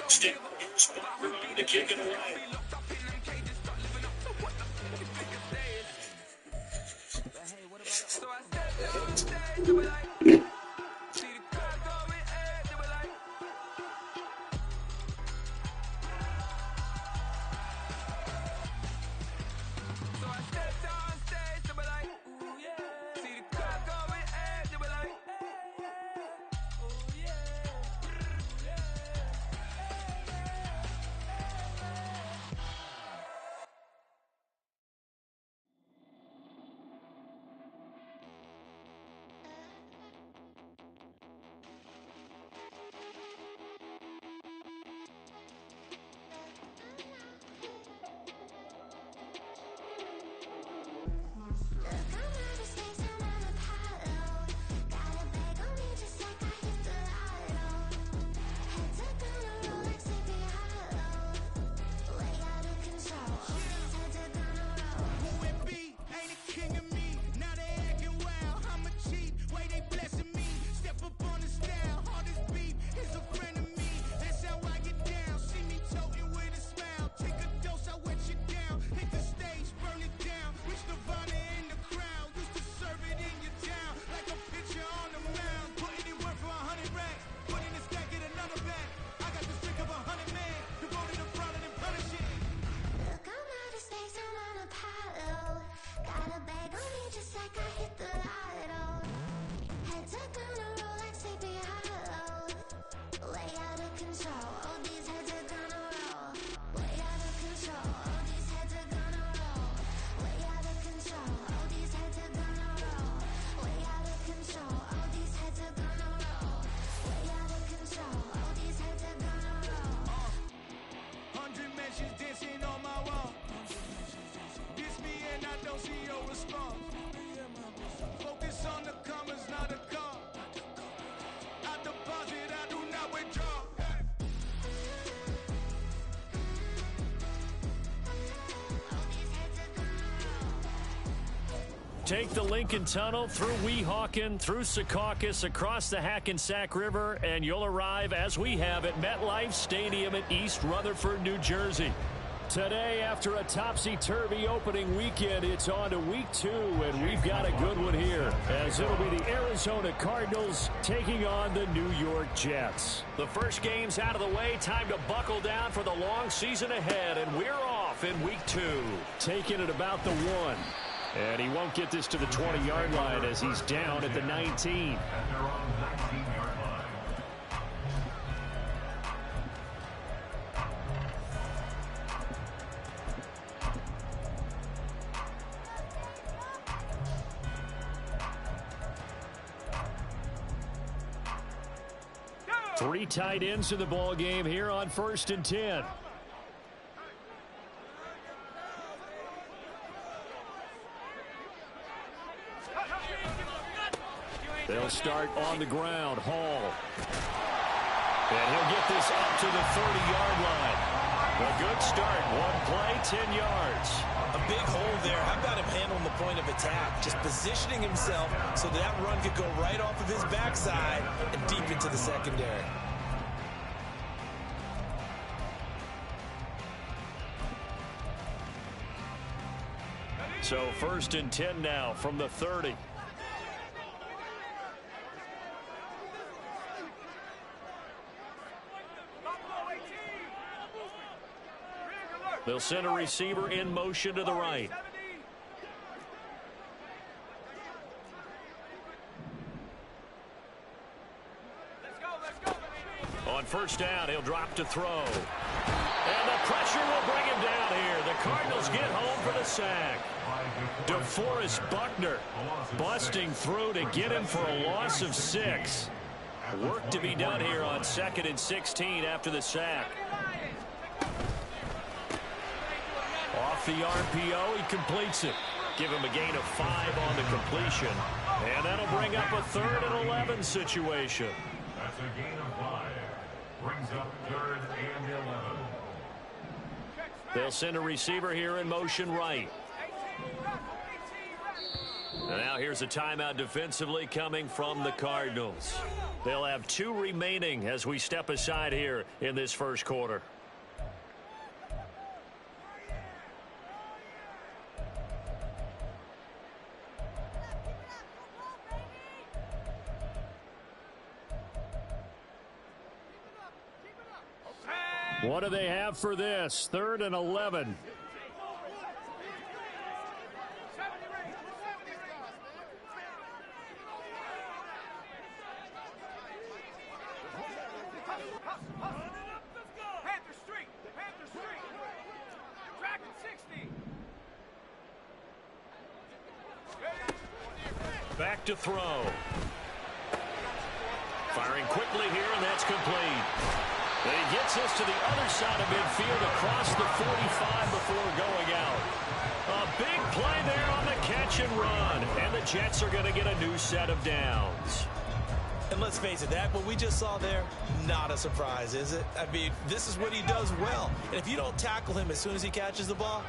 The kick and away. Take the Lincoln Tunnel through Weehawken, through Secaucus, across the Hackensack River, and you'll arrive, as we have, at MetLife Stadium in East Rutherford, New Jersey. Today, after a topsy-turvy opening weekend, it's on to week 2, and we've got a good one here, as it'll be the Arizona Cardinals taking on the New York Jets. The first game's out of the way. Time to buckle down for the long season ahead, and we're off in week 2. Taking it about the 1. And he won't get this to the 20-yard line as he's down at the 19. Three tight ends in the ball game here on 1st and 10. They'll start on the ground. Hall. And he'll get this up to the 30-yard line. A good start. One play, 10 yards. A big hole there. How about him handling the point of attack? Just positioning himself so that run could go right off of his backside and deep into the secondary. So 1st and 10 now from the 30. They'll send a receiver in motion to the right. On 1st down, he'll drop to throw. And the pressure will bring him down here. The Cardinals get home for the sack. DeForest Buckner busting through to get him for a loss of 6. Work to be done here on 2nd and 16 after the sack. Off the RPO, he completes it. Give him a gain of 5 on the completion. And that'll bring up a 3rd and 11 situation. That's a gain of 5. Brings up 3rd and 11. They'll send a receiver here in motion right. And now here's a timeout defensively coming from the Cardinals. They'll have 2 remaining as we step aside here in this first quarter. What do they have for this? 3rd and 11. Back to throw. Firing quickly here, and that's complete. And he gets us to the other side of midfield across the 45 before going out. A big play there on the catch and run. And the Jets are going to get a new set of downs. And let's face it, that what we just saw there, not a surprise, is it? I mean, this is what he does well. And if you don't tackle him as soon as he catches the ball,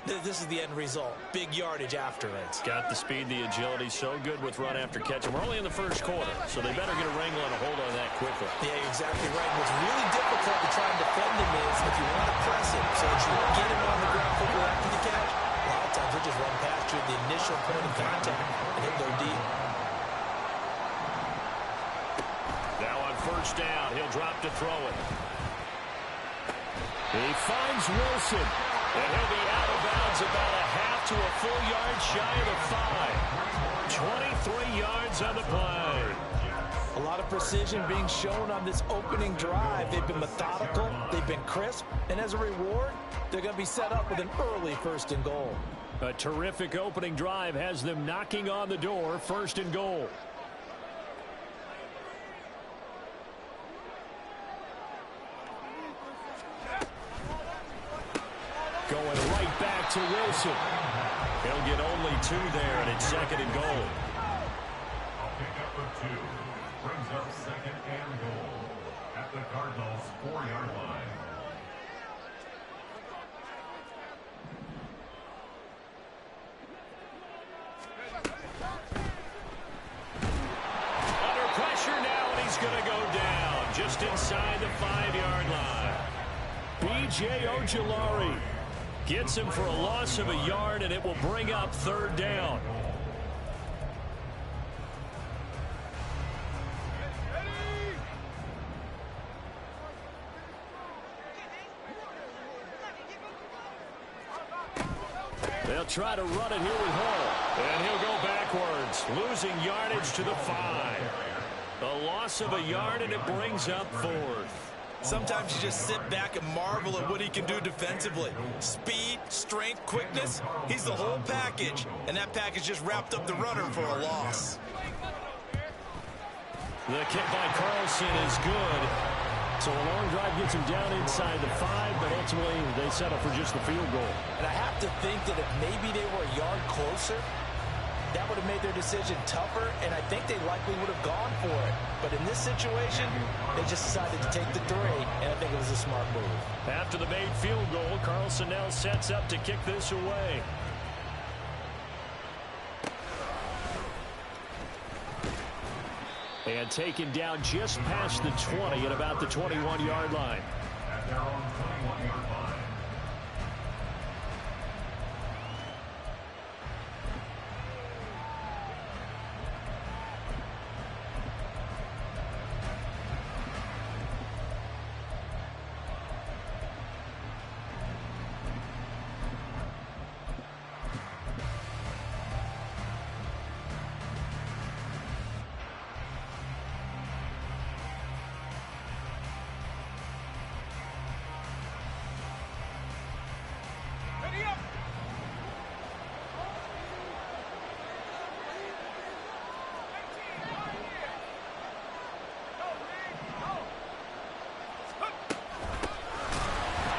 this is the end result. Big yardage after it. Got the speed, the agility, so good with run after catch. And we're only in the first quarter, so they better get a wrangle and a hold on that quickly. Yeah, you're exactly right. What's really difficult to try and defend him is if you want to press him so that you get him on the ground quickly after the catch, a lot of times he'll just run past you at the initial point of contact and he'll go deep. First down, he'll drop to throw it. He finds Wilson, and he'll be out of bounds about a half to a full yard shy of the 5. 23 yards on the play. A lot of precision being shown on this opening drive. They've been methodical, they've been crisp, and as a reward, they're going to be set up with an early 1st and goal. A terrific opening drive has them knocking on the door, 1st and goal. Going right back to Wilson. He'll get only 2 there, and it's 2nd and goal. A pickup of 2 brings up 2nd and goal at the Cardinals' 4-yard line. Under pressure now, and he's going to go down just inside the 5-yard line. B.J. Ojulari gets him for a loss of a yard, and it will bring up 3rd down. They'll try to run it here with Hall, and he'll go backwards, losing yardage to the 5. A loss of a yard, and it brings up 4th. Sometimes you just sit back and marvel at what he can do defensively. Speed, strength, quickness, he's the whole package. And that package just wrapped up the runner for a loss. The kick by Carlson is good. So a long drive gets him down inside the 5, but ultimately they settle for just the field goal. And I have to think that if maybe they were a yard closer, that would have made their decision tougher, and I think they likely would have gone for it. But in this situation, they just decided to take the 3, and I think it was a smart move. After the made field goal, Carlson now sets up to kick this away. And taken down just past the 20 at about the 21-yard line. At their own 21-yard line.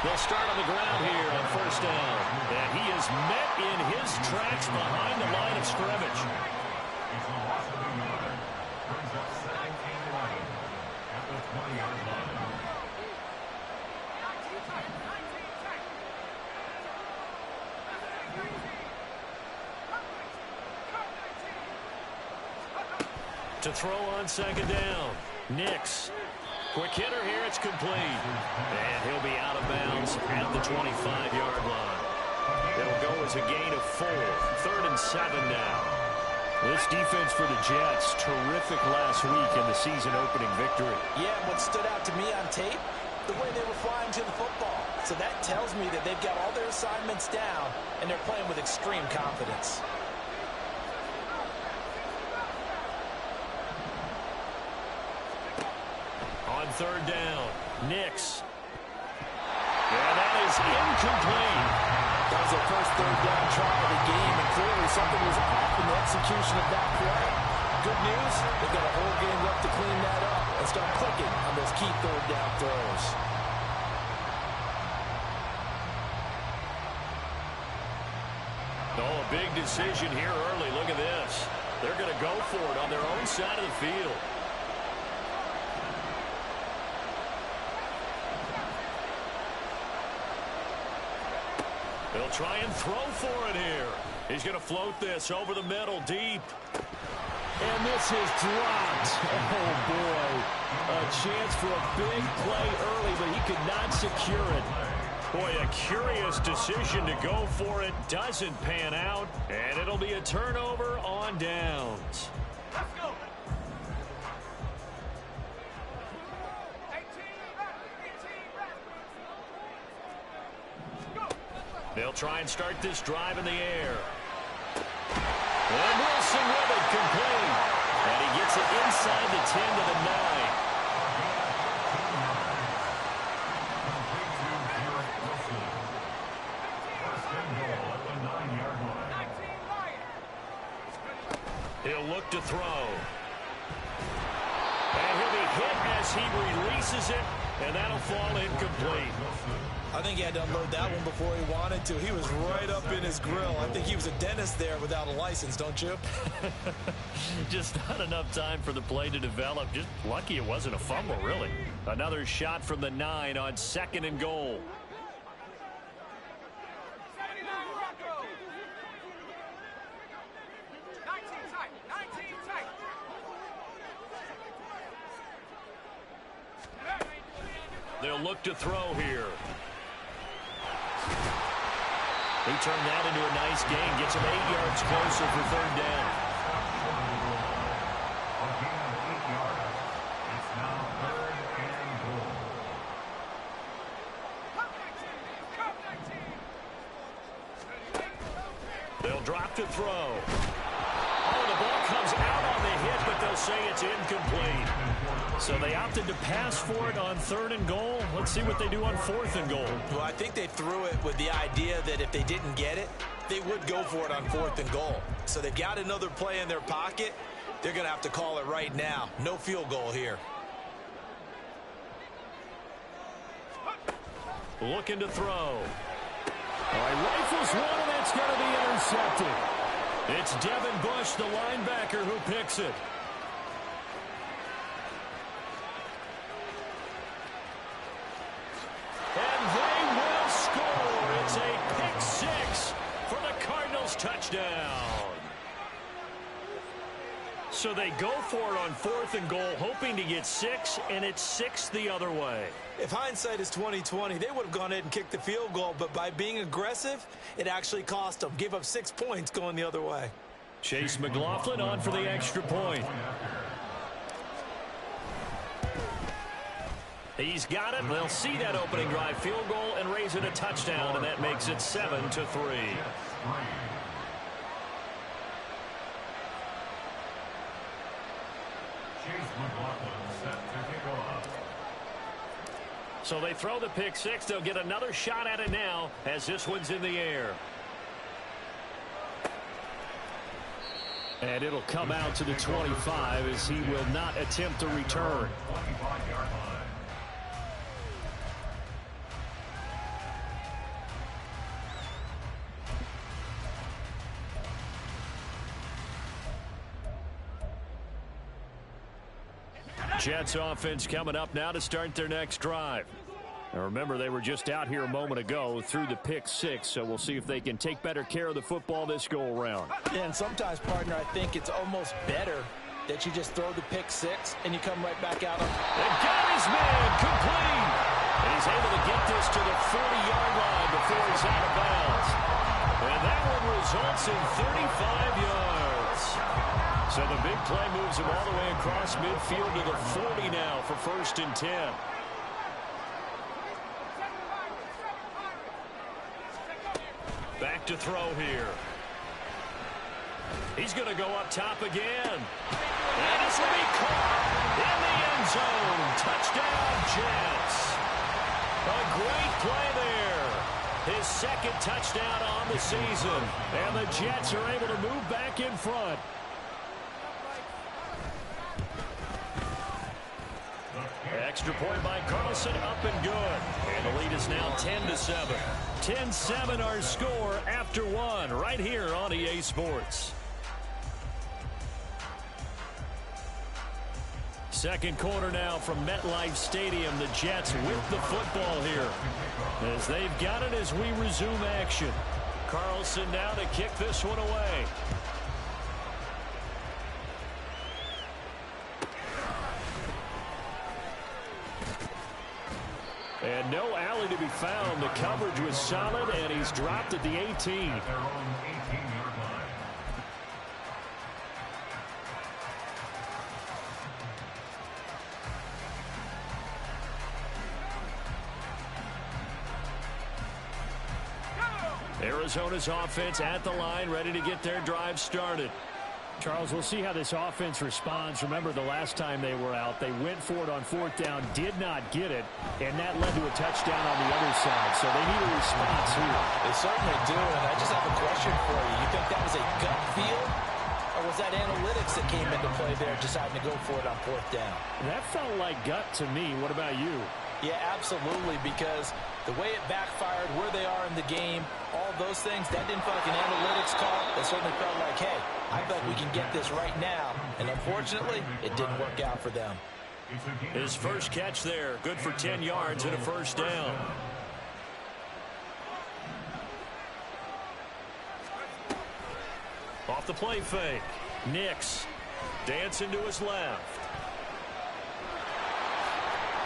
They'll start on the ground here on 1st down. And he is met in his tracks behind the line of scrimmage. It's a loss of a yard. Brings up 2nd and 11 at the 20-yard line. To throw on second down. Nix. Quick hitter here. It's complete. And he'll be out of bounds at the 25-yard line. It'll go as a gain of 4. 3rd and 7 now. This defense for the Jets, terrific last week in the season-opening victory. Yeah, what stood out to me on tape, the way they were flying to the football. So that tells me that they've got all their assignments down, and they're playing with extreme confidence. On 3rd down, Nix. And that is incomplete. That was their first 3rd down try of the game, and clearly something was off in the execution of that play. Good news, they've got a whole game left to clean that up and start clicking on those key 3rd down throws. Oh, a big decision here early. Look at this. They're going to go for it on their own side of the field. They'll try and throw for it here. He's going to float this over the middle, deep. And this is dropped. Oh, boy. A chance for a big play early, but he could not secure it. Boy, a curious decision to go for it. Doesn't pan out, and it'll be a turnover on downs. Let's go. They'll try and start this drive in the air. And Wilson with it, complete. And he gets it inside the 10 to the 9. He'll look to throw. And he'll be hit as he releases it, and that'll fall incomplete. I think he had to unload that one before he wanted to. He was right up in his grill. I think he was a dentist there without a license, don't you? Just not enough time for the play to develop. Just lucky it wasn't a fumble, really. Another shot from the 9 on 2nd and goal. They'll look to throw here. He turned that into a nice gain. Gets him 8 yards closer for 3rd down. It's now 3rd and goal. They'll drop to throw. Oh, the ball comes out on the hit, but they'll say it's incomplete. So they opted to pass for it on 3rd and goal. Let's see what they do on 4th and goal. Well, I think they threw it with the idea that if they didn't get it, they would go for it on 4th and goal. So they've got another play in their pocket. They're going to have to call it right now. No field goal here. Looking to throw. All right, rifles one, and that's going to be intercepted. It's Devin Bush, the linebacker, who picks it. And they will score. It's a pick 6 for the Cardinals touchdown. So they go for it on 4th and goal, hoping to get 6, and it's 6 the other way. If hindsight is 20/20, they would have gone ahead and kicked the field goal, but by being aggressive, it actually cost them. Gave up 6 points going the other way. Chase McLaughlin on for the extra point. He's got it. They'll see that opening drive field goal and raise it a touchdown, and that makes it 7-3. So they throw the pick 6. They'll get another shot at it now as this one's in the air. And it'll come out to the 25 as he will not attempt to return. Jets offense coming up now to start their next drive. Now remember, they were just out here a moment ago through the pick 6, so we'll see if they can take better care of the football this go-around. Yeah, and sometimes, partner, I think it's almost better that you just throw the pick six and you come right back out. And got his man complete. And he's able to get this to the 40-yard line before he's out of bounds. And that one results in 35 yards. So the big play moves him all the way across midfield to the 40 now for 1st and 10. Back to throw here. He's going to go up top again. And this will be caught in the end zone. Touchdown, Jets. A great play there. His 2nd touchdown on the season. And the Jets are able to move back in front. Extra point by Carlson, up and good. And the lead is now 10-7. 10-7 our score after 1 right here on EA Sports. Second quarter now from MetLife Stadium. The Jets with the football here as they've got it as we resume action. Carlson now to kick this one away. And no alley to be found. The coverage was solid, and he's dropped at the 18. Arizona's offense at the line, ready to get their drive started. Charles, we'll see how this offense responds. Remember, the last time they were out, they went for it on 4th down, did not get it, and that led to a touchdown on the other side. So they need a response here. They certainly do, and I just have a question for you. You think that was a gut feel, or was that analytics that came into play there, deciding to go for it on 4th down? That felt like gut to me. What about you? Yeah, absolutely, because the way it backfired, where they are in the game, all those things, that didn't feel like an analytics call. It certainly felt like, hey, I feel like we can get this right now. And unfortunately, it didn't work out for them. His first catch there, good for 10 yards and a 1st down. Off the play fake. Nix dancing to his left.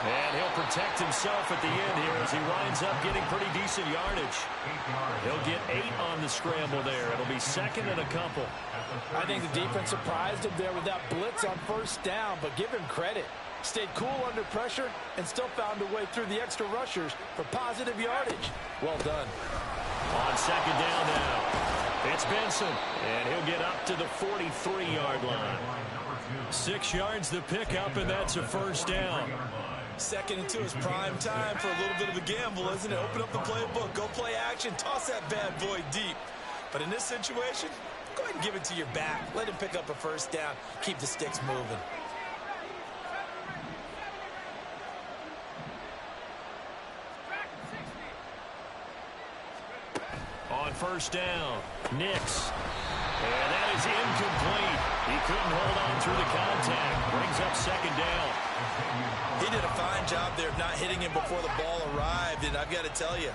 And he'll protect himself at the end here as he winds up getting pretty decent yardage. He'll get 8 on the scramble there. It'll be 2nd and a couple. I think the defense surprised him there with that blitz on 1st down, but give him credit. Stayed cool under pressure and still found a way through the extra rushers for positive yardage. Well done. On 2nd down now, it's Benson, and he'll get up to the 43-yard line. 6 yards the pickup, and that's a 1st down. 2nd and 2 is prime time for a little bit of a gamble, isn't it? Open up the playbook, go play action, toss that bad boy deep. But in this situation, go ahead and give it to your back. Let him pick up a 1st down, keep the sticks moving. On 1st down, Nix. And that is incomplete. He couldn't hold on through the contact. Brings up 2nd down. He did a fine job there of not hitting him before the ball arrived, and I've got to tell you,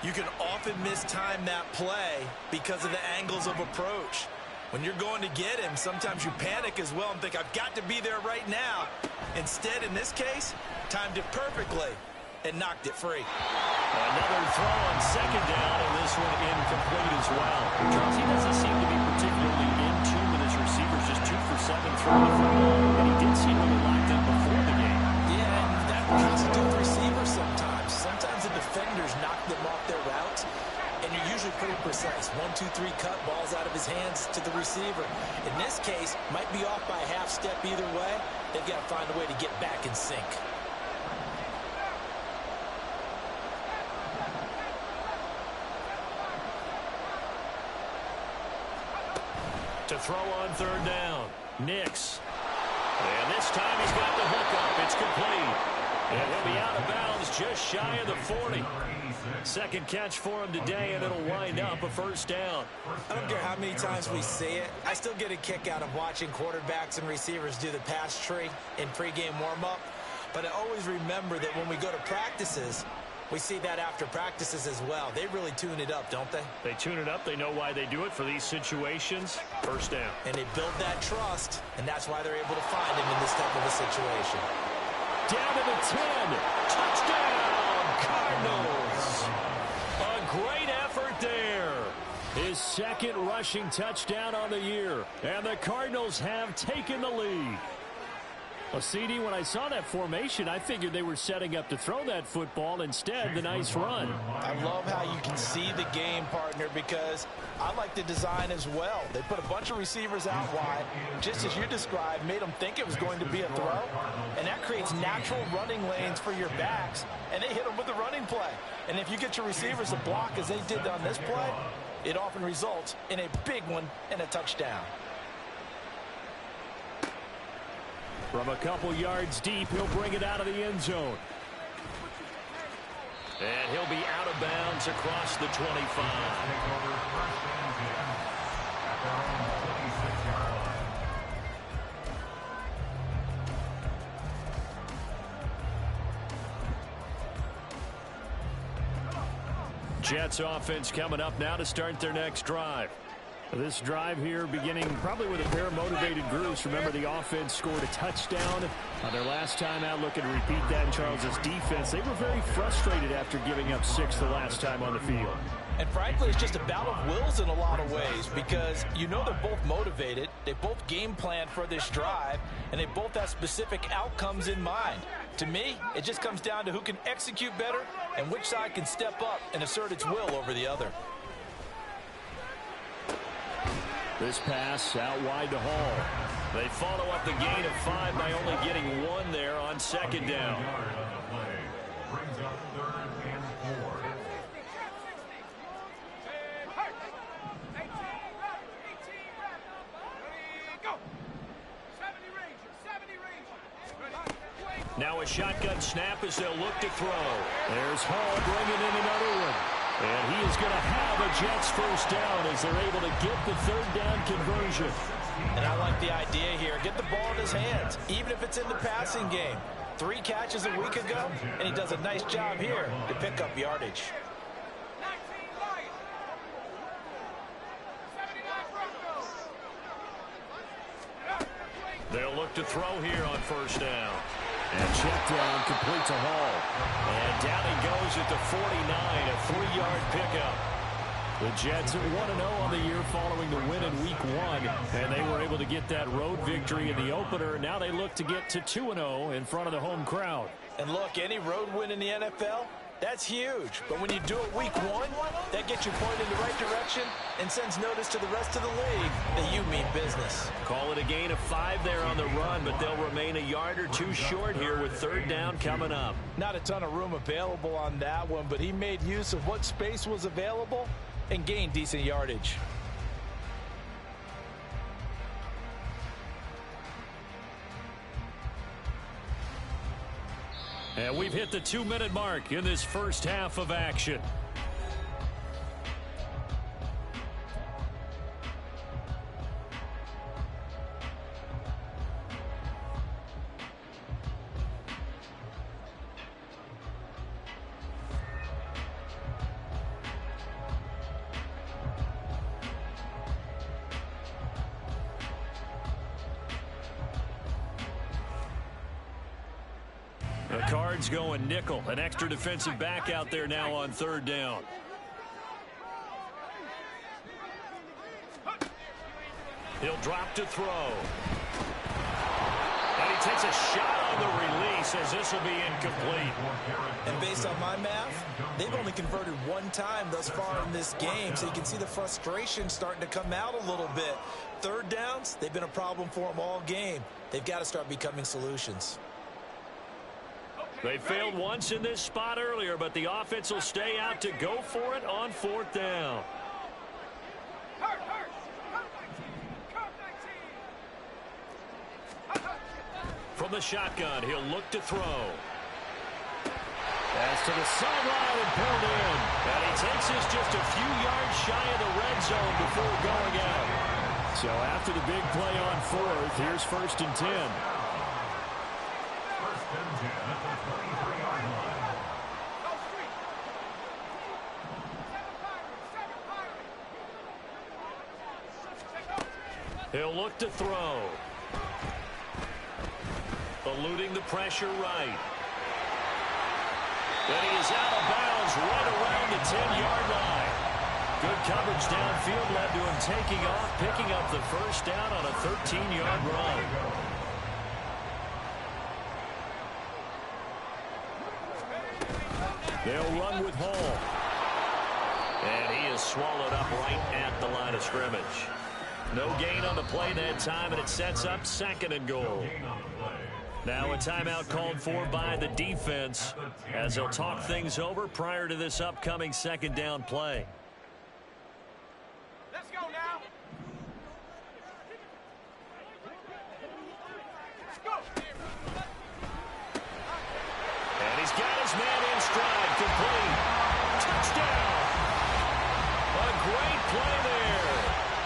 you can often mistime that play because of the angles of approach. When you're going to get him, sometimes you panic as well and think, I've got to be there right now. Instead, in this case, timed it perfectly and knocked it free. Another throw on 2nd down, and this one incomplete as well. Charles, he doesn't seem to be particularly in tune with his receivers, just 2 for 7 throwing the football, and he did seem really locked up before the game. Yeah, and that has to do with receivers sometimes. Sometimes the defenders knock them off their routes, and you're usually pretty precise. 1, 2, 3 cut, balls out of his hands to the receiver. In this case, might be off by a half step either way. They've got to find a way to get back in sync. To throw on 3rd down, Nix. And this time he's got the hook up. It's complete. And he'll be out of bounds just shy of the 40. 2nd catch for him today, and it'll wind up a 1st down. I don't care how many times we see it. I still get a kick out of watching quarterbacks and receivers do the pass tree in pregame warm-up. But I always remember that when we go to practices, We see that after practices as well. They really tune it up, don't they? They tune it up. They know why they do it for these situations. First down. And they build that trust, and that's why they're able to find him in this type of a situation. Down to the 10. Touchdown, Cardinals. A great effort there. His second rushing touchdown on the year. And the Cardinals have taken the lead. Well, CD, when I saw that formation, I figured they were setting up to throw that football. Instead, the nice run. I love how you can see the game, partner, because I like the design as well. They put a bunch of receivers out wide, just as you described, made them think it was going to be a throw. And that creates natural running lanes for your backs, and they hit them with the running play. And if you get your receivers to block as they did on this play, it often results in a big one and a touchdown. From a couple yards deep, he'll bring it out of the end zone. And he'll be out of bounds across the 25. Jets offense coming up now to start their next drive. This drive here beginning probably with a pair of motivated groups. Remember, the offense scored a touchdown on their last time out. Looking to repeat that in Charles's defense. They were very frustrated after giving up 6 the last time on the field. And frankly, it's just a battle of wills in a lot of ways because you know they're both motivated. They both game plan for this drive, and they both have specific outcomes in mind. To me, it just comes down to who can execute better and which side can step up and assert its will over the other. This pass out wide to Hall. They follow up the gain of 5 by only getting 1 there on second down. Brings up 3rd and 4. Now a shotgun snap as they'll look to throw. There's Hall bringing in another one. And he is going to have a Jets first down as they're able to get the 3rd down conversion. And I like the idea here. Get the ball in his hands, even if it's in the passing game. 3 catches a week ago, and he does a nice job here to pick up yardage. They'll look to throw here on first down. And check down complete to Hall. And down he goes at the 49, a 3-yard pickup. The Jets at 1-0 on the year following the win in Week 1. And they were able to get that road victory in the opener. Now they look to get to 2-0 in front of the home crowd. And look, any road win in the NFL, that's huge. But when you do it Week 1, that gets you pointed in the right direction and sends notice to the rest of the league that you mean business. Call it a gain of 5 there on the run, but they'll remain a yard or 2 short here with 3rd down coming up. Not a ton of room available on that one, but he made use of what space was available and gained decent yardage. And we've hit the 2-minute mark in this first half of action. The Cards going nickel. An extra defensive back out there now on 3rd down. He'll drop to throw. And he takes a shot on the release as this will be incomplete. And based on my math, they've only converted 1 time thus far in this game, so you can see the frustration starting to come out a little bit. 3rd downs, they've been a problem for them all game. They've got to start becoming solutions. They failed once in this spot earlier, but the offense will stay out to go for it on 4th down. From the shotgun, he'll look to throw. Pass to the sideline and pulled in. And he takes this just a few yards shy of the red zone before going out. So after the big play on 4th, here's 1st and 10. 1st and 10 at the 23-yard line. He'll look to throw. Eluding the pressure right. And he is out of bounds right around the 10-yard line. Good coverage downfield led to him taking off, picking up the first down on a 13-yard run. They'll run with Hall. And he is swallowed up right at the line of scrimmage. No gain on the play that time, and it sets up 2nd and goal. Now a timeout called for by the defense as they'll talk things over prior to this upcoming 2nd down play. Let's go now. Let's go. And he's got his man in stride, complete. Touchdown. A great play there.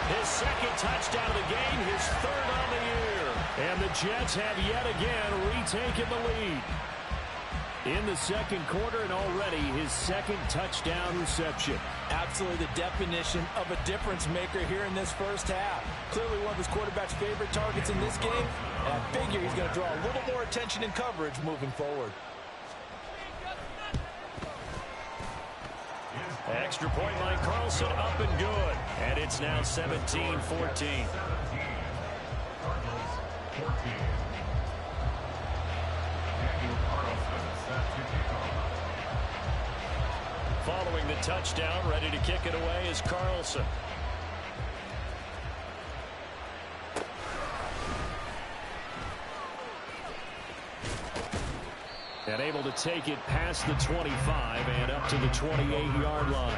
His 2nd touchdown of the game, his 3rd on the year. And the Jets have yet again retaken the lead. In the 2nd quarter, and already his 2nd touchdown reception. Absolutely the definition of a difference maker here in this first half. Clearly one of his quarterback's favorite targets in this game, and I figure he's going to draw a little more attention and coverage moving forward. Extra point by Carlson, up and good. And it's now 17-14. Following the touchdown, ready to kick it away is Carlson. And able to take it past the 25 and up to the 28-yard line.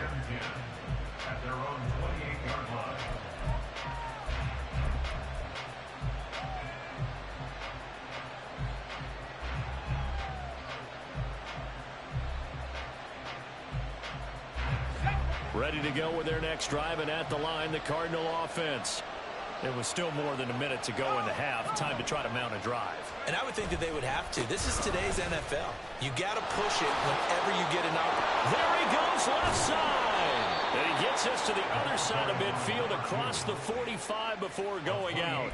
At their own 28-yard line. Ready to go with their next drive, and at the line, the Cardinal offense. There was still more than a minute to go in the half. Time to try to mount a drive. And I would think that they would have to. This is today's NFL. You got to push it whenever you get an opportunity. There he goes, left side. And he gets us to the other side of midfield across the 45 before going out.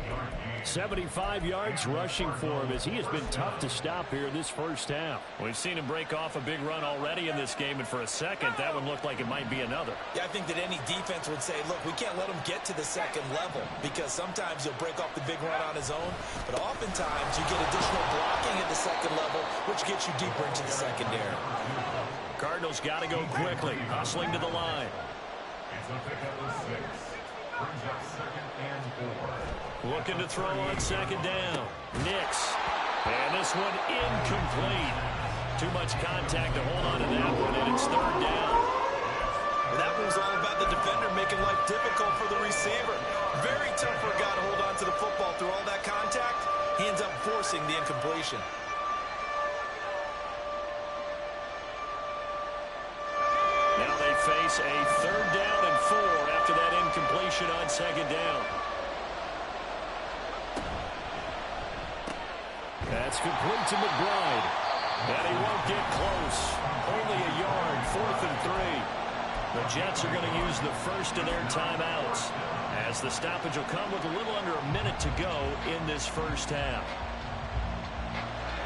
75 yards rushing for him as he has been tough to stop here in this first half. We've seen him break off a big run already in this game, and for a second, that one looked like it might be another. Yeah, I think that any defense would say, look, we can't let him get to the 2nd level because sometimes he'll break off the big run on his own, but oftentimes you get additional blocking at the 2nd level, which gets you deeper into the secondary. Cardinals got to go quickly, hustling to the line. It's a pickup of 6. Brings up 2nd and 4. Looking to throw on 2nd down. Nix. And this one incomplete. Too much contact to hold on to that one, and it's 3rd down. That one's all about the defender making life difficult for the receiver. Very tough for a guy to hold on to the football through all that contact. He ends up forcing the incompletion. Now they face a 3rd down and 4 after that incompletion on 2nd down. That's complete to McBride. And he won't get close. Only a yard, 4th and 3. The Jets are going to use the first of their timeouts, as the stoppage will come with a little under a minute to go in this first half.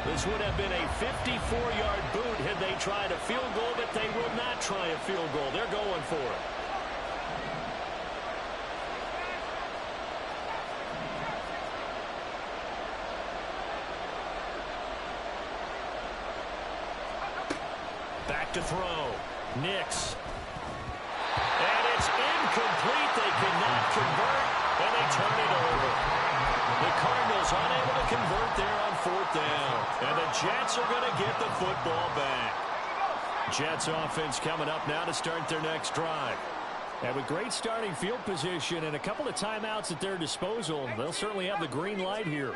This would have been a 54-yard boot had they tried a field goal, but they will not try a field goal. They're going for it. Back to throw. Nix. And it's incomplete. They cannot convert, and they turn it over. The Cardinals unable to convert there on 4th down. And the Jets are going to get the football back. Jets offense coming up now to start their next drive. And with great starting field position and a couple of timeouts at their disposal, they'll certainly have the green light here.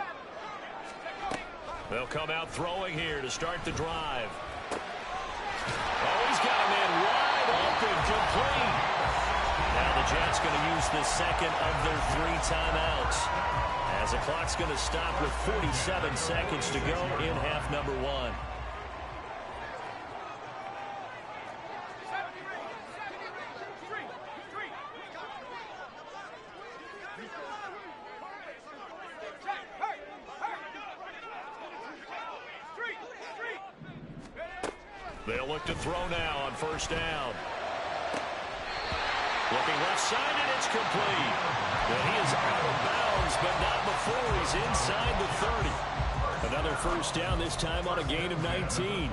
They'll come out throwing here to start the drive. Oh, he's got a man wide open, complete. Now the Jets going to use the 2nd of their 3 timeouts, as the clock's going to stop with 47 seconds to go in half number 1. They'll look to throw now on first down. Looking left side, and it's complete. And he is out of bounds, but not before he's inside the 30. Another first down, this time on a gain of 19.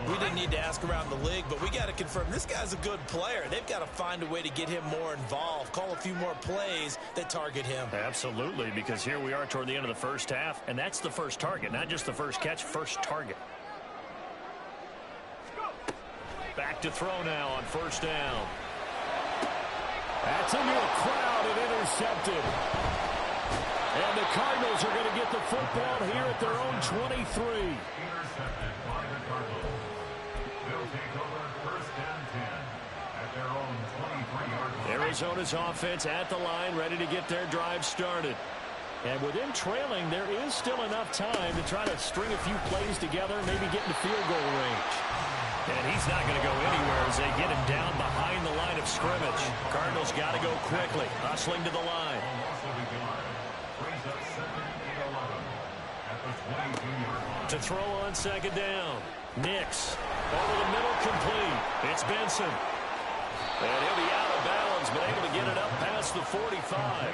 We didn't need to ask around the league, but we got to confirm this guy's a good player. They've got to find a way to get him more involved, call a few more plays that target him. Absolutely, because here we are toward the end of the first half, and that's the first target, not just the first catch, first target. Back to throw now on first down. That's into a crowd and intercepted. And the Cardinals are going to get the football here at their own 23. Intercepted by the Cardinals. They'll take over first and 10 at their own 23-yard line. Arizona's offense at the line, ready to get their drive started. And with them trailing, there is still enough time to try to string a few plays together and maybe get into field goal range. And he's not going to go anywhere as they get him down behind the line of scrimmage. Cardinals got to go quickly, hustling to the line. To throw on second down. Nix. Over the middle, complete. It's Benson. And he'll be out of bounds, but able to get it up past the 45.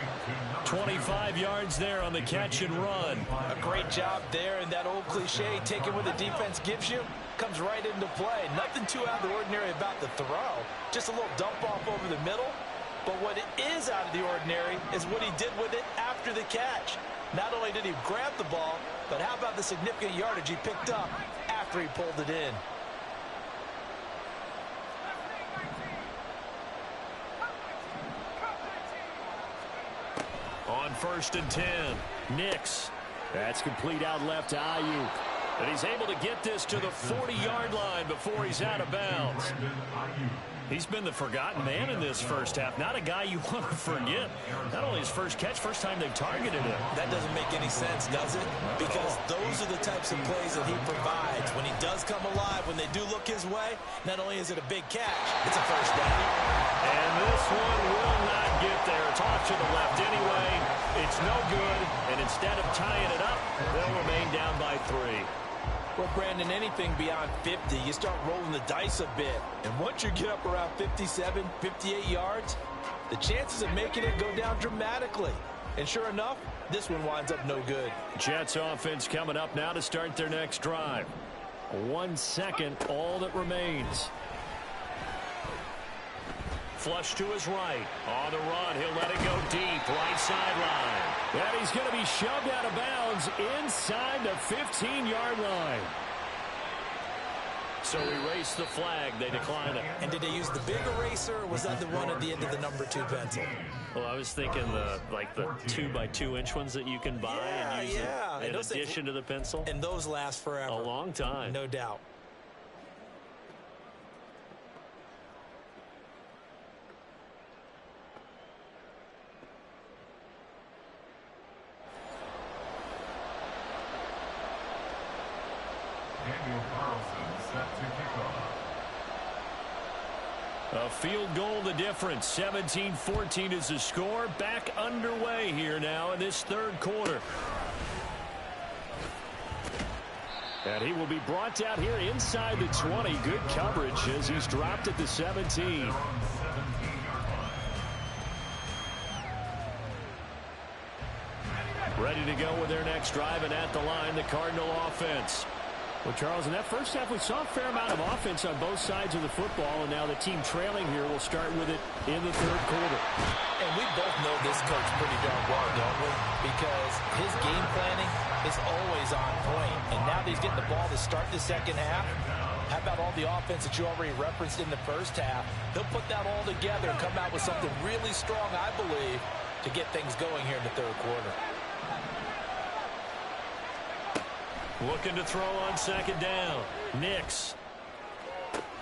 25 yards there on the catch and run. A great job there, and that old cliche, taking what the defense gives you, comes right into play. Nothing too out of the ordinary about the throw. Just a little dump off over the middle. But what is out of the ordinary is what he did with it after the catch. Not only did he grab the ball, but how about the significant yardage he picked up after he pulled it in. On first and 10, Nix. That's complete out left to Ayuk. And he's able to get this to the 40-yard line before he's out of bounds. He's been the forgotten man in this first half. Not a guy you want to forget. Not only his first catch, first time they've targeted him. That doesn't make any sense, does it? Because those are the types of plays that he provides. When he does come alive, when they do look his way, not only is it a big catch, it's a first down. And this one will not get there. It's off to the left anyway. It's no good. And instead of tying it up, they'll remain down by 3. Well, Brandon, anything beyond 50, you start rolling the dice a bit. And once you get up around 57, 58 yards, the chances of making it go down dramatically. And sure enough, this one winds up no good. Jets offense coming up now to start their next drive. 1 second, all that remains. Flush to his right. On the run, he'll let it go deep. Right sideline. And he's going to be shoved out of bounds inside the 15-yard line. So erase the flag. They decline it. And did they use the big eraser, or was that the one at the end of the number 2 pencil? Well, I was thinking the 2x2-inch ones that you can buy and use it in addition to the pencil. And those last forever. A long time. No doubt. A field goal the difference. 17-14 is the score. Back underway here now in this third quarter. And he will be brought down here inside the 20. Good coverage as he's dropped at the 17. Ready to go with their next drive, and at the line, the Cardinal offense. Well, Charles, in that first half, we saw a fair amount of offense on both sides of the football, and now the team trailing here will start with it in the third quarter. And we both know this coach pretty darn well, don't we? Because his game planning is always on point. And now that he's getting the ball to start the second half, how about all the offense that you already referenced in the first half? He'll put that all together and come out with something really strong, I believe, to get things going here in the third quarter. Looking to throw on second down. Nix.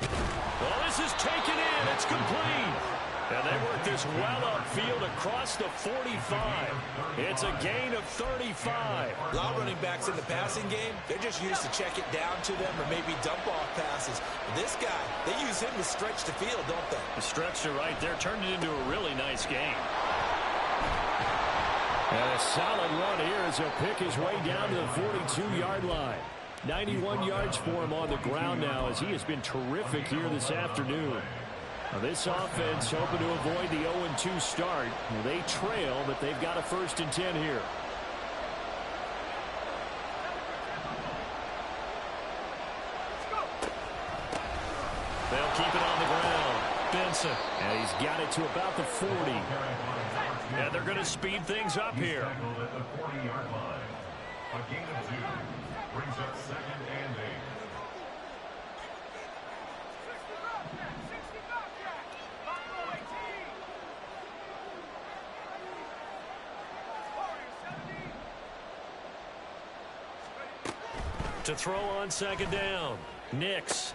Well, this is taken in. It's complete. And they work this well upfield across the 45. It's a gain of 35. A lot of running backs in the passing game, they're just used to check it down to them or maybe dump off passes. But this guy, they use him to stretch the field, don't they? The stretcher right there turned it into a really nice game. And a solid run here as he'll pick his way down to the 42-yard line. 91 yards for him on the ground now, as he has been terrific here this afternoon. Now this offense hoping to avoid the 0-2 start. They trail, but they've got a 1st and 10 here. They'll keep it on the ground. Benson. And he's got it to about the 40. And they're going to speed things up here. A gain of 2 brings up 2nd and 8. To throw on 2nd down. Nix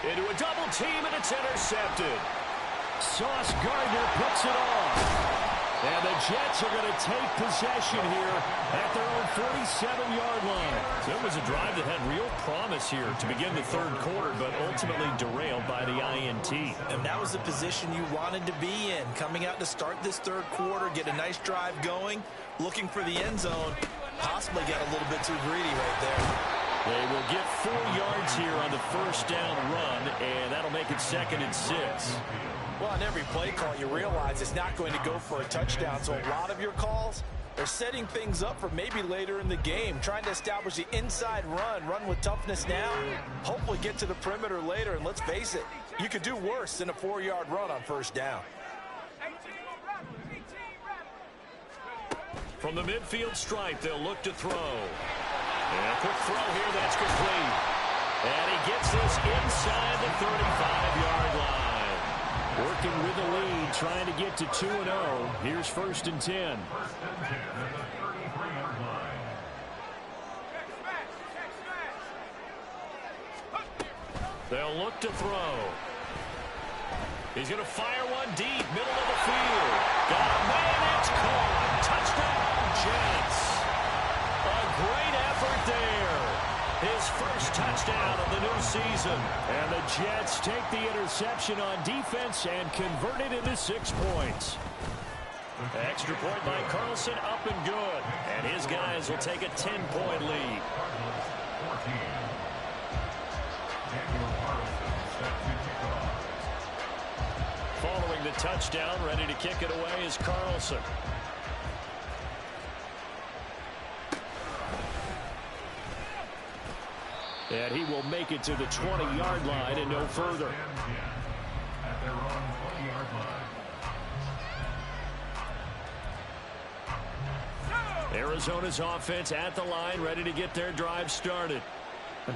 into a double team, and it's intercepted. Sauce Gardner puts it off. And the Jets are going to take possession here at their own 47-yard line. So it was a drive that had real promise here to begin the 3rd quarter, but ultimately derailed by the INT. And that was the position you wanted to be in. Coming out to start this 3rd quarter, get a nice drive going, looking for the end zone. Possibly got a little bit too greedy right there. They will get 4 yards here on the 1st down run, and that'll make it 2nd and 6. Well, on every play call, you realize it's not going to go for a touchdown. So a lot of your calls are setting things up for maybe later in the game, trying to establish the inside run with toughness now, hopefully get to the perimeter later. And let's face it, you could do worse than a 4-yard run on 1st down. From the midfield stripe, they'll look to throw. And a quick throw here, that's complete. And he gets this inside the 35-yard line. Working with the lead, trying to get to 2-0. Here's 1st and 10. 1st and 10 at the 33-yard line. They'll look to throw. He's going to fire one deep, middle of the field. Got a man, it's caught. Touchdown, Jets. A great effort there. His 1st touchdown of the new season. And the Jets take the interception on defense and convert it into 6 points. Extra point by Carlson, up and good. And his guys will take a 10-point lead. Following the touchdown, ready to kick it away is Carlson. And he will make it to the 20-yard line and no further. At their own 20-yard line. Arizona's offense at the line, ready to get their drive started.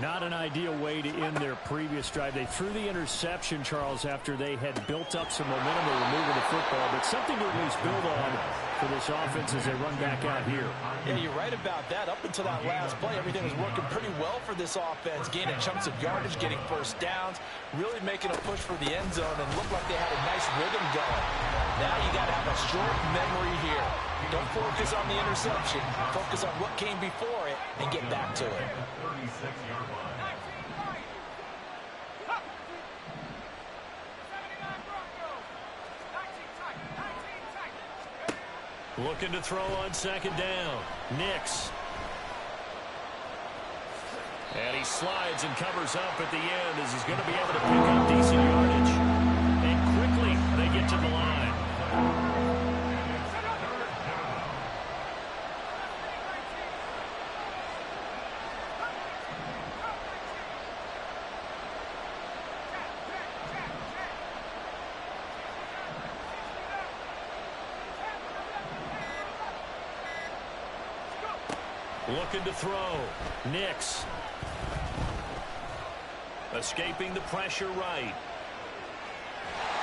Not an ideal way to end their previous drive. They threw the interception, Charles, after they had built up some momentum to moving the football, but something to at least build on for this offense as they run back out here. Yeah, you're right about that. Up until that last play, everything was working pretty well for this offense, gaining chunks of yardage, getting 1st downs, really making a push for the end zone, and looked like they had a nice rhythm going. Now you got to have a short memory here. Don't focus on the interception. Focus on what came before it and get back to it. 36-yard line. Looking to throw on 2nd down. Nix. And he slides and covers up at the end as he's going to be able to pick up decent yardage. And quickly they get to the line. Looking to throw. Nix. Escaping the pressure right.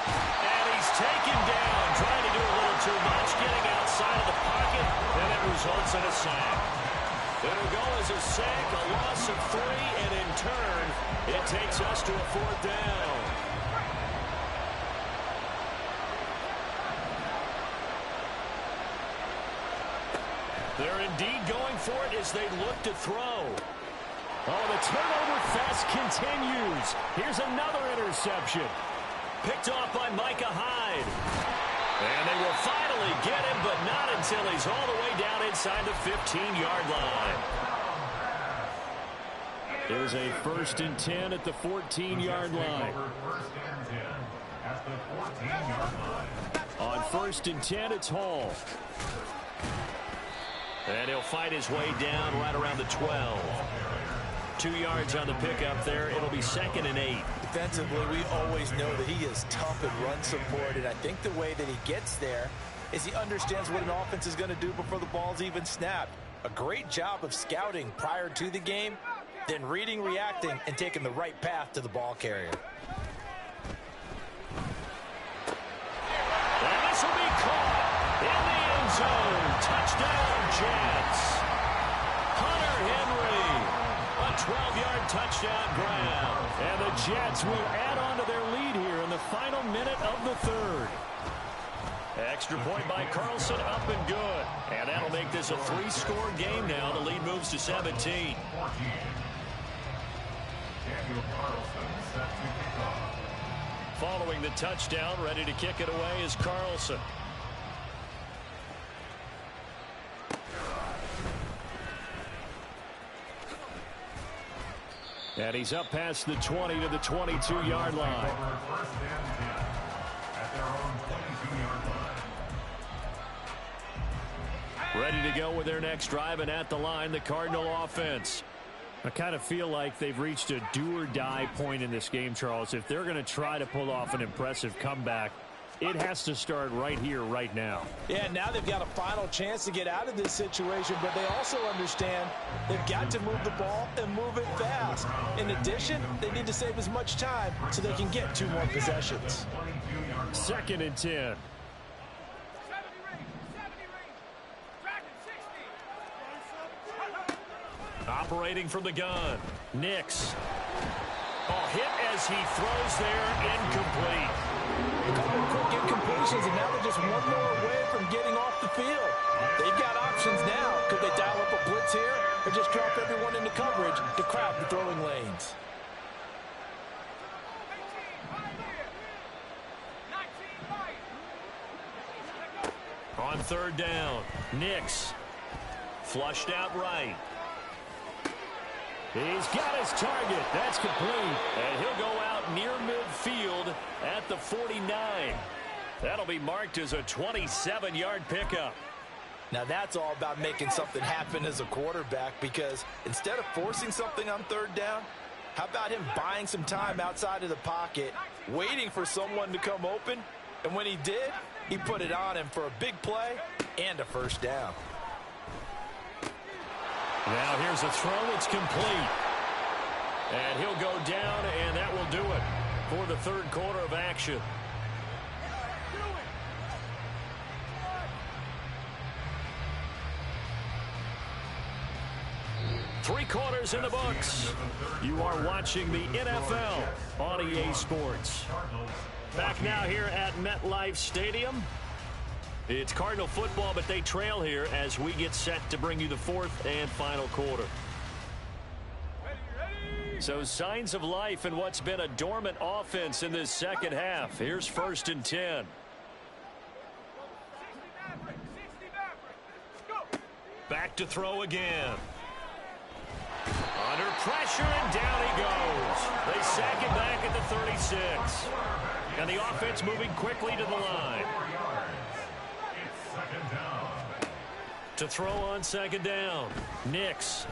And he's taken down. Trying to do a little too much. Getting outside of the pocket. And it results in a sack. It'll go as a sack, a loss of 3, and in turn, it takes us to a 4th down. They're indeed going for it as they look to throw. Oh, the turnover fest continues. Here's another interception. Picked off by Micah Hyde. And they will finally get him, but not until he's all the way down inside the 15-yard line. It was a 1st and 10 at the 14-yard line. First and 10 at the 14-yard line. On 1st and 10, it's Hall. And he'll fight his way down right around the 12. 2 yards on the pickup there. It'll be 2nd and 8. Defensively, we always know that he is tough in run support, and I think the way that he gets there is he understands what an offense is going to do before the ball's even snapped. A great job of scouting prior to the game, then reading, reacting, and taking the right path to the ball carrier. And this will be caught in the end zone. Touchdown, Jets. Hunter Henry, a 12-yard touchdown grab. And the Jets will add on to their lead here in the final minute of the 3rd. Extra point by Carlson, up and good. And that'll make this a 3-score game now. The lead moves to 17. Following the touchdown, ready to kick it away is Carlson. And he's up past the 20 to the 22-yard line. Ready to go with their next drive, and at the line, the Cardinal offense. I kind of feel like they've reached a do-or-die point in this game, Charles. If they're going to try to pull off an impressive comeback, it has to start right here, right now. Yeah, now they've got a final chance to get out of this situation, but they also understand they've got to move the ball and move it fast. In addition, they need to save as much time so they can get 2 more possessions. 2nd and 10. Operating from the gun, Nix. Oh, hit as he throws there, incomplete. A couple of quick incompletions, and now they're just 1 more away from getting off the field. They've got options now. Could they dial up a blitz here or just drop everyone into coverage to crowd the throwing lanes? On 3rd down, Nix. Flushed out right. He's got his target. That's complete. And he'll go out near midfield at the 49. That'll be marked as a 27-yard pickup. Now that's all about making something happen as a quarterback, because instead of forcing something on 3rd down, how about him buying some time outside of the pocket, waiting for someone to come open, and when he did, he put it on him for a big play and a 1st down. Now here's a throw. It's complete. And he'll go down, and that will do it for the 3rd quarter of action. Three quarters in the books. You are watching the NFL on EA Sports. Back now here at MetLife Stadium. It's Cardinal football, but they trail here as we get set to bring you the 4th and final quarter. So signs of life in what's been a dormant offense in this 2nd half. Here's 1st and 10. Back to throw again. Under pressure, and down he goes. They sack it back at the 36. And the offense moving quickly to the line. To throw on 2nd down, Nix.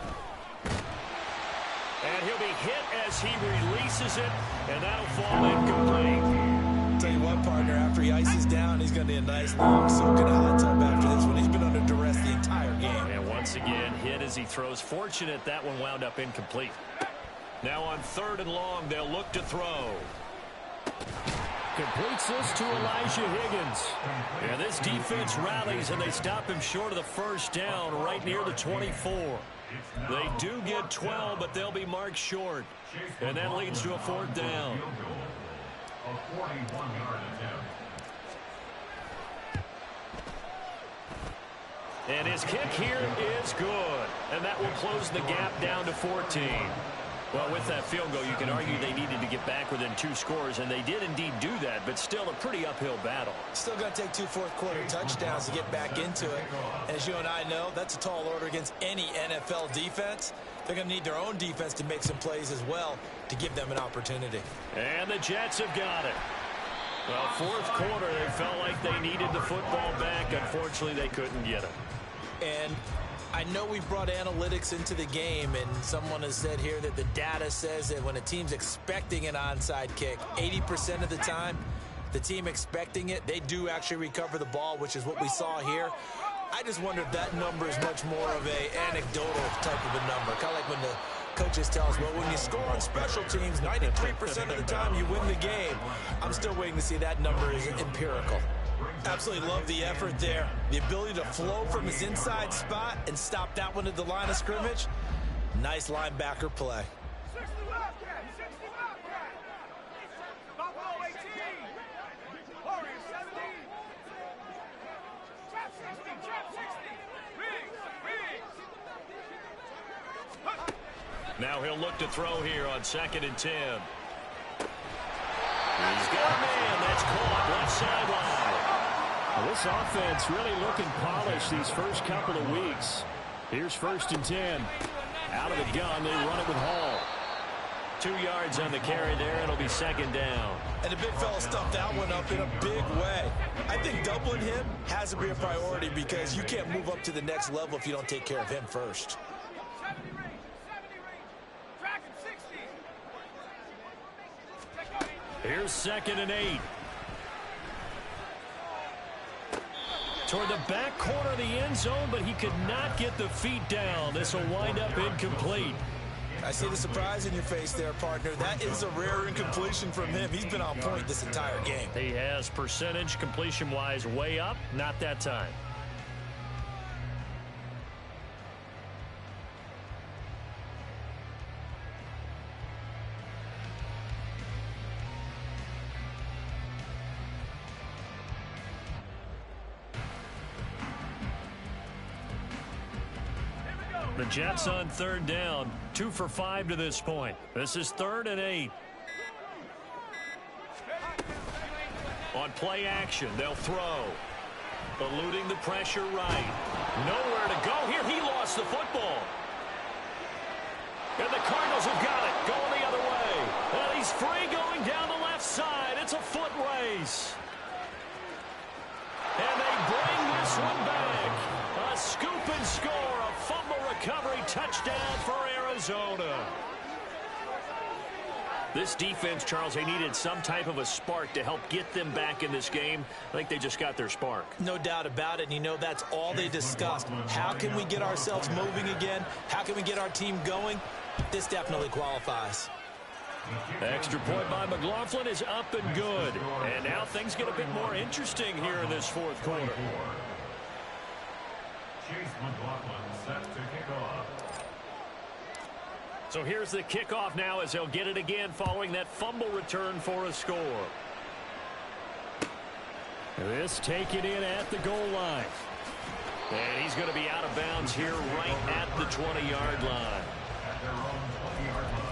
And he'll be hit as he releases it, and that'll fall incomplete. Tell you what, partner, after he ices down, he's going to be a nice long soak in a hot tub after this one. He's been under duress the entire game. And once again, hit as he throws. Fortunate that one wound up incomplete. Now on 3rd and long, they'll look to throw. Completes this to Elijah Higgins. And this defense rallies, and they stop him short of the 1st down right near the 24. They do get 12, but they'll be marked short. And that leads to a 4th down. A 41-yard attempt. And his kick here is good. And that will close the gap down to 14. Well, with that field goal, you can argue they needed to get back within 2 scores, and they did indeed do that, but still a pretty uphill battle. Still going to take 2 fourth-quarter touchdowns to get back into it. As you and I know, that's a tall order against any NFL defense. They're going to need their own defense to make some plays as well to give them an opportunity. And the Jets have got it. Well, fourth quarter, they felt like they needed the football back. Unfortunately, they couldn't get it. And I know we've brought analytics into the game, and someone has said here that the data says that when a team's expecting an onside kick, 80% of the time, the team expecting it, they do actually recover the ball, which is what we saw here. I just wonder if that number is much more of a anecdotal type of a number. Kind of like when the coaches tell us, well, when you score on special teams, 93% of the time you win the game. I'm still waiting to see that number is empirical. Absolutely love the effort there. The ability to flow from his inside spot and stop that one at the line of scrimmage. Nice linebacker play. Now he'll look to throw here on 2nd and 10. He's got a man. That's caught left sideline. Well, this offense really looking polished these first couple of weeks. Here's 1st and 10. Out of the gun, they run it with Hall. 2 yards on the carry there. It'll be 2nd down. And the big fella stuffed that one up in a big way. I think doubling him has to be a priority because you can't move up to the next level if you don't take care of him first. Here's 2nd and 8. Toward the back corner of the end zone, but he could not get the feet down. This will wind up incomplete. I see the surprise in your face there, partner. That is a rare incompletion from him. He's been on point this entire game. He has percentage completion-wise way up. Not that time. The Jets on 3rd down, 2 for 5 to this point. This is 3rd and 8. On play action, they'll throw. Eluding the pressure right. Nowhere to go here. He lost the football. And the Cardinals have got it. Going the other way. And he's free going down the left side. It's a foot race. And they bring this one back. A scoop and score. A fumble recovery touchdown for Arizona. This defense, Charles, they needed some type of a spark to help get them back in this game. I think they just got their spark. No doubt about it. And you know, that's all they discussed. How can we get ourselves moving again? How can we get our team going? This definitely qualifies. Extra point by McLaughlin is up and good. And now things get a bit more interesting here in this fourth quarter. Chase McLaughlin set to kick off. So here's the kickoff now as they'll get it again following that fumble return for a score. This taken in at the goal line. And he's going to be out of bounds here right at the 20-yard line. At their own 20-yard line.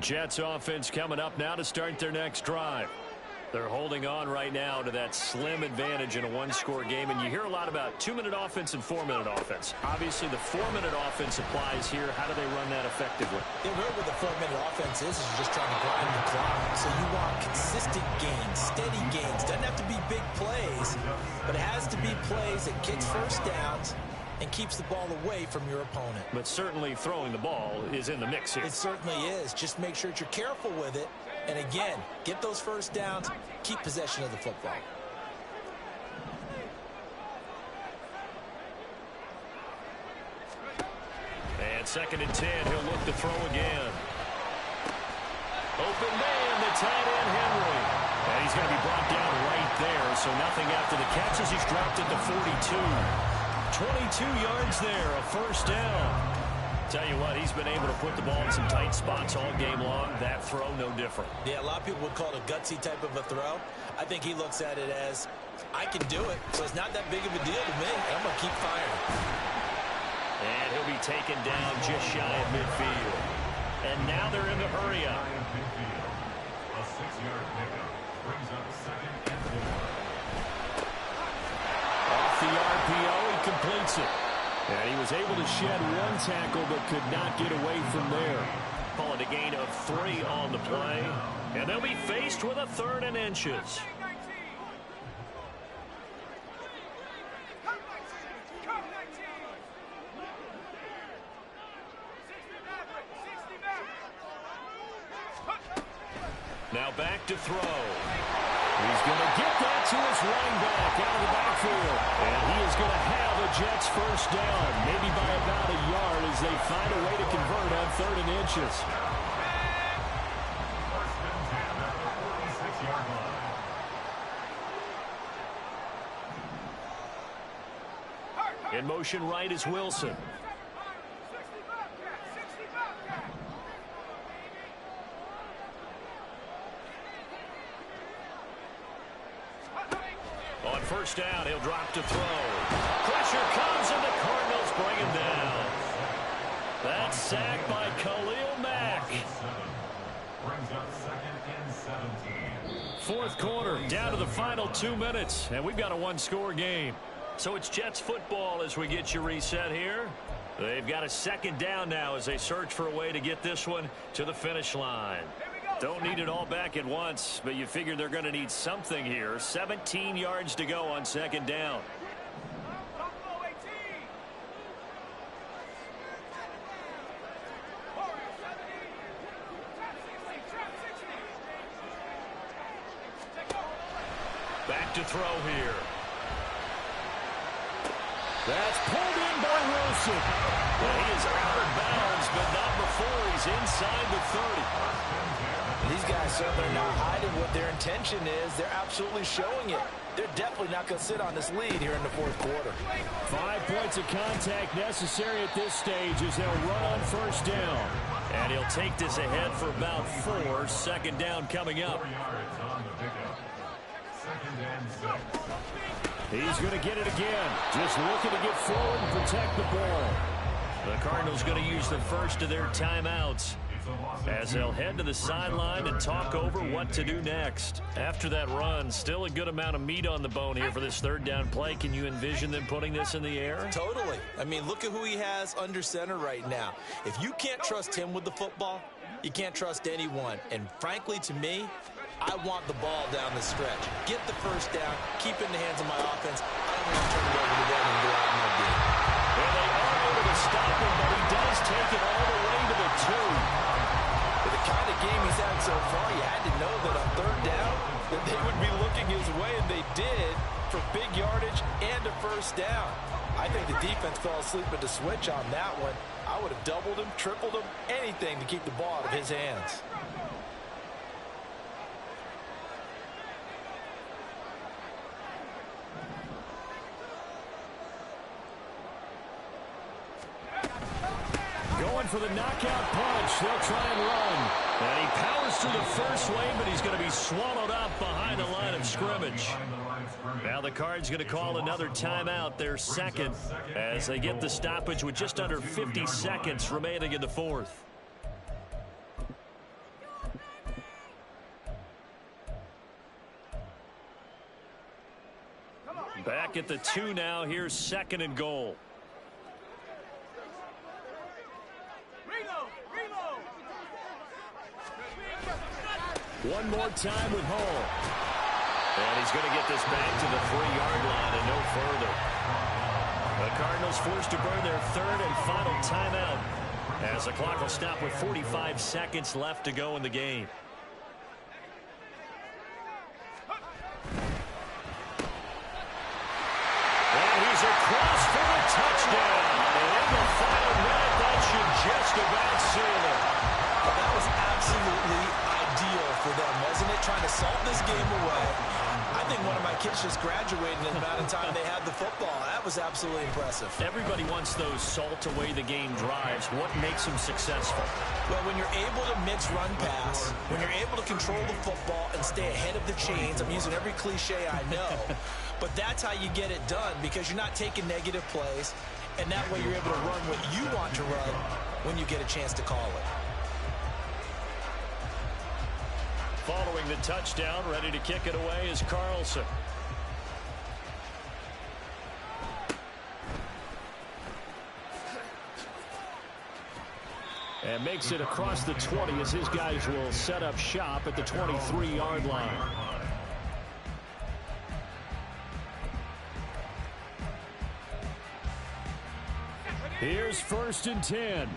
Jets offense coming up now to start their next drive. They're holding on right now to that slim advantage in a one-score game, and you hear a lot about 2-minute offense and 4-minute offense. Obviously, the 4-minute offense applies here. How do they run that effectively? Yeah, really what the 4-minute offense is you're just trying to grind the clock. So you want consistent gains, steady gains. Doesn't have to be big plays, but it has to be plays that gets first downs and keeps the ball away from your opponent. But certainly throwing the ball is in the mix here. It certainly is. Just make sure that you're careful with it. And again, get those first downs, keep possession of the football. And 2nd and 10, he'll look to throw again. Open man, the tight end Henry. And he's going to be brought down right there, so nothing after the catch as he's dropped at the 42. 22 yards there, a first down. Tell you what, he's been able to put the ball in some tight spots all game long. That throw, no different. Yeah, a lot of people would call it a gutsy type of a throw. I think he looks at it as, I can do it, so it's not that big of a deal to me. I'm going to keep firing. And he'll be taken down just shy of midfield. And now they're in the hurry up. A 6-yard pickup brings up 2nd and 4. Off the RPO, he completes it. And he was able to shed one tackle but could not get away from there. Call it a gain of 3 on the play. And they'll be faced with a 3rd and inches. Now back to throw. He's going to get that to his running back out of the backfield. And he is going to have a Jets first down, maybe by about a yard as they find a way to convert on 3rd and inches. First and 10 at the 46-yard line. In motion right is Wilson. On first down, he'll drop to throw. Pressure comes, and the Cardinals bring him down. That's sacked by Khalil Mack. Brings up 2nd and 17. 4th quarter, down to the final 2 minutes, and we've got a one-score game. So it's Jets football as we get you reset here. They've got a 2nd down now as they search for a way to get this one to the finish line. Don't need it all back at once, but you figure they're going to need something here. 17 yards to go on 2nd down. Back to throw here. That's pulled in by Wilson. Well, he is out of bounds, but not before he's inside the 30. These guys certainly are not hiding what their intention is. They're absolutely showing it. They're definitely not going to sit on this lead here in the 4th quarter. 5 points of contact necessary at this stage as they'll run on first down. And he'll take this ahead for about 4. 2nd down coming up. 4 yards on the pickup. 2nd and 6. He's going to get it again. Just looking to get forward and protect the ball. The Cardinals going to use the first of their timeouts as they'll head to the sideline and talk over what to do next. After that run, still a good amount of meat on the bone here for this 3rd down play. Can you envision them putting this in the air? Totally. I mean, look at who he has under center right now. If you can't trust him with the football, you can't trust anyone. And frankly, to me, I want the ball down the stretch. Get the first down, keep it in the hands of my offense. I don't want to turn it over to them and go out in my game. Well, they are able to stop him, but he does take it all the way to the 2. With the kind of game he's had so far, you had to know that on 3rd down that they would be looking his way, and they did for big yardage and a first down. I think the defense fell asleep at the switch on that one. I would have doubled him, tripled him, anything to keep the ball out of his hands. Going for the knockout punch. They'll try and run. And he powers through the first wave, but he's going to be swallowed up behind the line of scrimmage. Now the Cards going to call another timeout, their 2nd, as they get the stoppage with just under 50 seconds remaining in the 4th. Back at the 2 now. Here's 2nd and goal. One more time with Hall. And he's going to get this back to the 3-yard line and no further. The Cardinals forced to burn their 3rd and final timeout as the clock will stop with 45 seconds left to go in the game. And he's across for the touchdown. And in the final minute, that should just about seal it. Well, that was absolutely ideal for them, wasn't it? Trying to salt this game away. I think one of my kids just graduating in the amount of time they had the football. That was absolutely impressive. Everybody wants those salt-away-the-game drives. What makes them successful? Well, when you're able to mix run pass, when you're able to control the football and stay ahead of the chains, I'm using every cliche I know, but that's how you get it done because you're not taking negative plays, and that way you're able to run what you want to run when you get a chance to call it. Following the touchdown, ready to kick it away is Carlson. And makes it across the 20 as his guys will set up shop at the 23-yard line. Here's 1st and 10.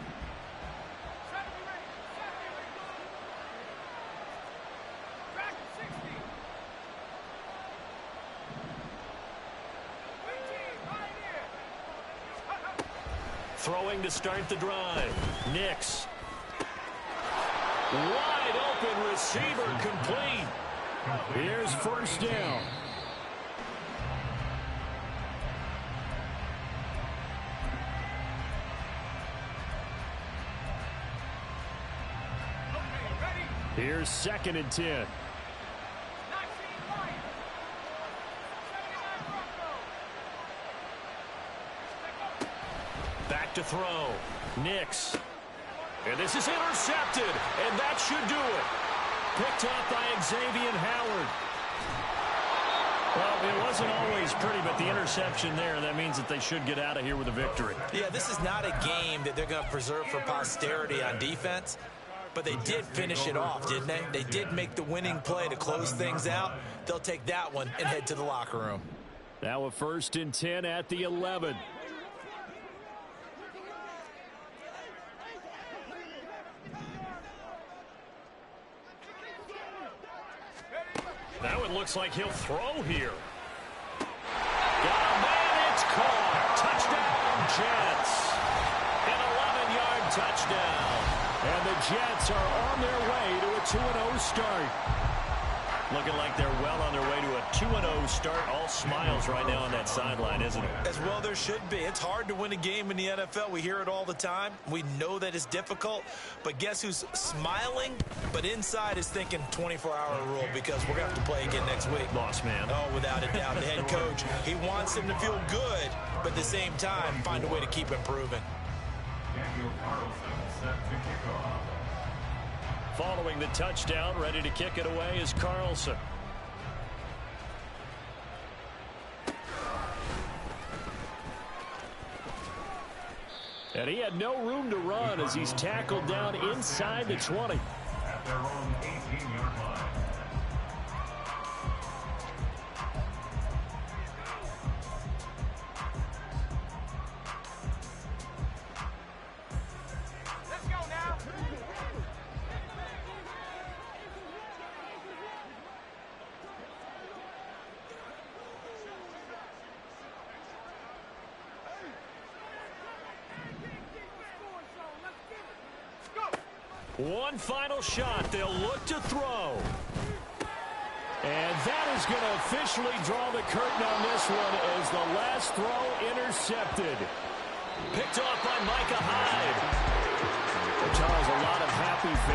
Throwing to start the drive. Nix. Wide open receiver complete. Here's 1st down. Here's 2nd and 10. Back to throw. Nix. And this is intercepted. And that should do it. Picked up by Xavier Howard. Well, it wasn't always pretty, but the interception there, that means that they should get out of here with a victory. Yeah, this is not a game that they're going to preserve for posterity on defense. But they did finish it off, didn't they? They did make the winning play to close things out. They'll take that one and head to the locker room. Now a 1st and 10 at the 11. Now it looks like he'll throw here. Got a man, it's caught. Touchdown, Jets. An 11-yard touchdown. And the Jets are on their way to a 2-0 start. Looking like they're well on their way to a 2-0 start. All smiles right now on that sideline, isn't it? As well there should be. It's hard to win a game in the NFL. We hear it all the time. We know that it's difficult. But guess who's smiling? But inside is thinking 24-hour rule because we're going to have to play again next week. Boss man. Oh, without a doubt. The head coach, he wants them to feel good, but at the same time, find a way to keep improving. Following the touchdown, ready to kick it away is Carlson. And he had no room to run as he's tackled down inside the 20. At their own 18-yard line. One final shot. They'll look to throw. And that is going to officially draw the curtain on this one as the last throw intercepted. Picked off by Micah Hyde. Charles, a lot of happy faces.